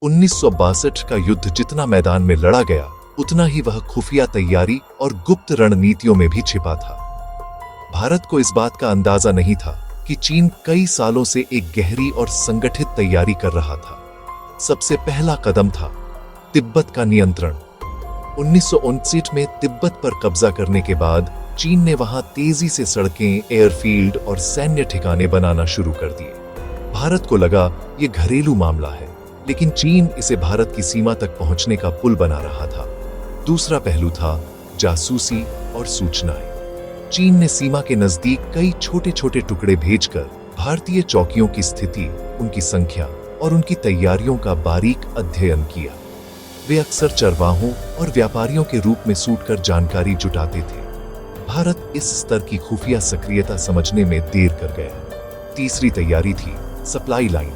1962 का युद्ध जितना मैदान में लड़ा गया, उतना ही वह खुफिया तैयारी और गुप्त रणनीतियों में भी छिपा था। भारत को इस बात का अंदाजा नहीं था कि चीन कई सालों से एक गहरी और संगठित तैयारी कर रहा था। सबसे पहला कदम था तिब्बत का नियंत्रण। 1959 में तिब्बत पर कब्जा करने के बाद चीन ने वहां तेजी से सड़कें, एयरफील्ड और सैन्य ठिकाने बनाना शुरू कर दिए। भारत को लगा ये घरेलू मामला है, लेकिन चीन इसे भारत की सीमा तक पहुंचने का पुल बना रहा था। दूसरा पहलू था जासूसी और सूचनाएं। चीन ने सीमा के नजदीक कई छोटे छोटे टुकड़े भेजकर भारतीय चौकियों की स्थिति, उनकी संख्या और उनकी तैयारियों का बारीक अध्ययन किया। वे अक्सर चरवाहों और व्यापारियों के रूप में सूट कर जानकारी जुटाते थे। भारत इस स्तर की खुफिया सक्रियता समझने में देर कर गया। तीसरी तैयारी थी सप्लाई लाइन।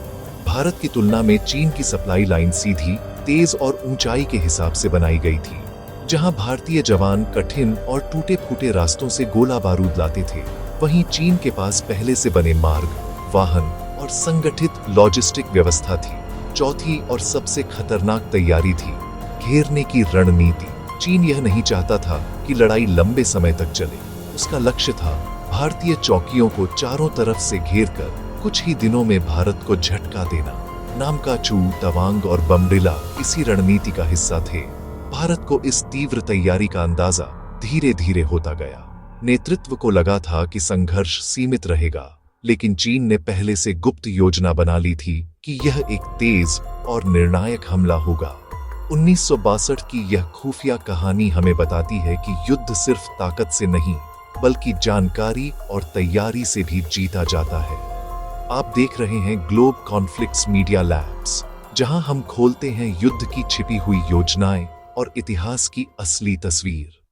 भारत की तुलना में चीन की सप्लाई लाइन सीधी, तेज और ऊंचाई के हिसाब से बनाई गई थी। जहां भारतीय जवान कठिन और टूटे फूटे रास्तों से गोला बारूद लाते थे, वहीं चीन के पास पहले से बने मार्ग, वाहन और संगठित लॉजिस्टिक व्यवस्था थी। चौथी और सबसे खतरनाक तैयारी थी घेरने की रणनीति। चीन यह नहीं चाहता था कि लड़ाई लंबे समय तक चले। उसका लक्ष्य था भारतीय चौकियों को चारों तरफ से घेरकर कुछ ही दिनों में भारत को झटका देना। नामकाचू, तवांग और बमडिला इसी रणनीति का हिस्सा थे। भारत को इस तीव्र तैयारी का अंदाजा धीरे धीरे होता गया। नेतृत्व को लगा था कि संघर्ष सीमित रहेगा, लेकिन चीन ने पहले से गुप्त योजना बना ली थी कि यह एक तेज और निर्णायक हमला होगा। 1962 की यह खुफिया कहानी हमें बताती है कि युद्ध सिर्फ ताकत से नहीं, बल्कि जानकारी और तैयारी से भी जीता जाता है। आप देख रहे हैं ग्लोब कॉन्फ्लिक्ट्स मीडिया लैब्स, जहां हम खोलते हैं युद्ध की छिपी हुई योजनाएं और इतिहास की असली तस्वीर।